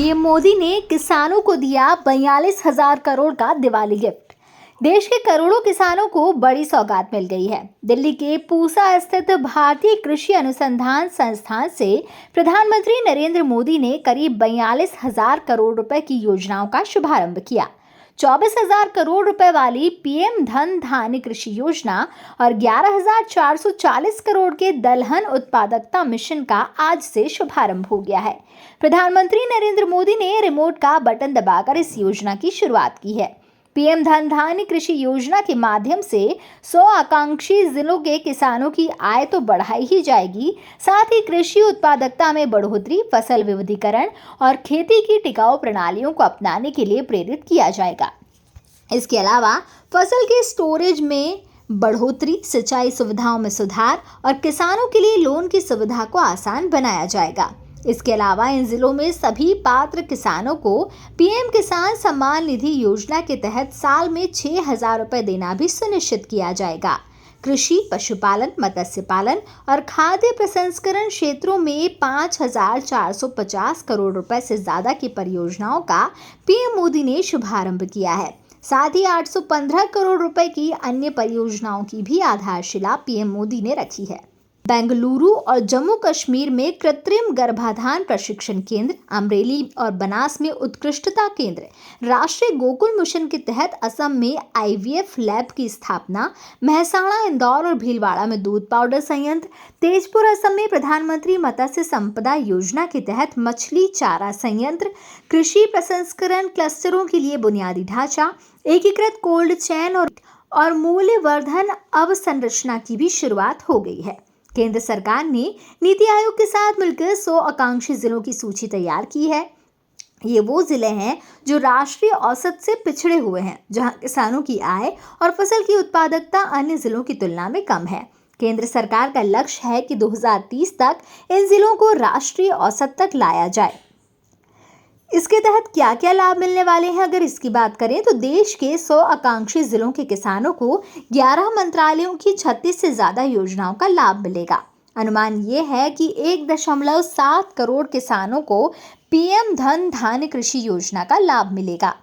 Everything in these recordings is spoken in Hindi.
पीएम मोदी ने किसानों को दिया 42,000 करोड़ का दिवाली गिफ्ट। देश के करोड़ों किसानों को बड़ी सौगात मिल गई है। दिल्ली के पूसा स्थित भारतीय कृषि अनुसंधान संस्थान से प्रधानमंत्री नरेंद्र मोदी ने करीब 42,000 करोड़ रुपए की योजनाओं का शुभारंभ किया। 24,000 करोड़ रुपए वाली पीएम धन धान्य कृषि योजना और 11,440 करोड़ के दलहन उत्पादकता मिशन का आज से शुभारंभ हो गया है। प्रधानमंत्री नरेंद्र मोदी ने रिमोट का बटन दबाकर इस योजना की शुरुआत की है। पीएम धन धान्य कृषि योजना के माध्यम से 100 आकांक्षी जिलों के किसानों की आय तो बढ़ाई ही जाएगी, साथ ही कृषि उत्पादकता में बढ़ोतरी, फसल विविधीकरण और खेती की टिकाऊ प्रणालियों को अपनाने के लिए प्रेरित किया जाएगा। इसके अलावा फसल के स्टोरेज में बढ़ोतरी, सिंचाई सुविधाओं में सुधार और किसानों के लिए लोन की सुविधा को आसान बनाया जाएगा। इसके अलावा इन जिलों में सभी पात्र किसानों को पीएम किसान सम्मान निधि योजना के तहत साल में 6,000 रुपए देना भी सुनिश्चित किया जाएगा। कृषि, पशुपालन, मत्स्य पालन और खाद्य प्रसंस्करण क्षेत्रों में 5,450 करोड़ रुपए से ज्यादा की परियोजनाओं का पीएम मोदी ने शुभारंभ किया है। साथ ही 815 करोड़ रुपए की अन्य परियोजनाओं की भी आधारशिला पीएम मोदी ने रखी है। बेंगलुरु और जम्मू कश्मीर में कृत्रिम गर्भाधान प्रशिक्षण केंद्र, अमरेली और बनास में उत्कृष्टता केंद्र, राष्ट्रीय गोकुल मिशन के तहत असम में आईवीएफ लैब की स्थापना, महसाणा, इंदौर और भीलवाड़ा में दूध पाउडर संयंत्र, तेजपुर असम में प्रधानमंत्री मत्स्य संपदा योजना के तहत मछली चारा संयंत्र, कृषि प्रसंस्करण क्लस्टरों के लिए बुनियादी ढांचा, एकीकृत कोल्ड चेन और मूल्यवर्धन अवसंरचना की भी शुरुआत हो गई है। केंद्र सरकार ने नीति आयोग के साथ मिलकर 100 आकांक्षी जिलों की सूची तैयार की है। ये वो जिले हैं जो राष्ट्रीय औसत से पिछड़े हुए हैं, जहां किसानों की आय और फसल की उत्पादकता अन्य जिलों की तुलना में कम है। केंद्र सरकार का लक्ष्य है कि 2030 तक इन जिलों को राष्ट्रीय औसत तक लाया जाए। इसके तहत क्या क्या लाभ मिलने वाले हैं, अगर इसकी बात करें तो देश के 100 आकांक्षी जिलों के किसानों को 11 मंत्रालयों की 36 से ज्यादा योजनाओं का लाभ मिलेगा। अनुमान ये है कि 1.7 करोड़ किसानों को पीएम धन धान्य कृषि योजना का लाभ मिलेगा।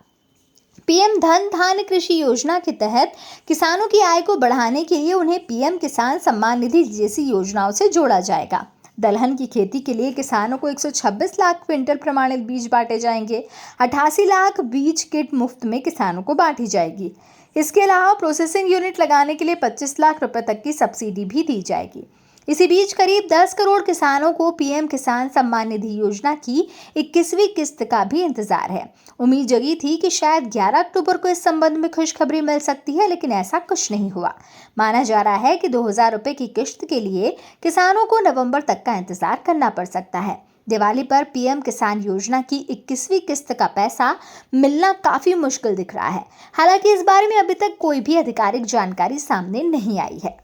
पीएम धन धान्य कृषि योजना के तहत किसानों की आय को बढ़ाने के लिए उन्हें पीएम किसान सम्मान निधि जैसी योजनाओं से जोड़ा जाएगा। दलहन की खेती के लिए किसानों को 126 लाख क्विंटल प्रमाणित बीज बांटे जाएंगे। 88 लाख बीज किट मुफ्त में किसानों को बांटी जाएगी। इसके अलावा प्रोसेसिंग यूनिट लगाने के लिए 25 लाख रुपए तक की सब्सिडी भी दी जाएगी। इसी बीच करीब 10 करोड़ किसानों को पीएम किसान सम्मान निधि योजना की 21वीं किस्त का भी इंतजार है। उम्मीद जगी थी कि शायद 11 अक्टूबर को इस संबंध में खुशखबरी मिल सकती है, लेकिन ऐसा कुछ नहीं हुआ। माना जा रहा है कि 2,000 रुपए की किस्त के लिए किसानों को नवंबर तक का इंतजार करना पड़ सकता है। दिवाली पर पीएम किसान योजना की 21वीं किस्त का पैसा मिलना काफी मुश्किल दिख रहा है। हालांकि इस बारे में अभी तक कोई भी आधिकारिक जानकारी सामने नहीं आई है।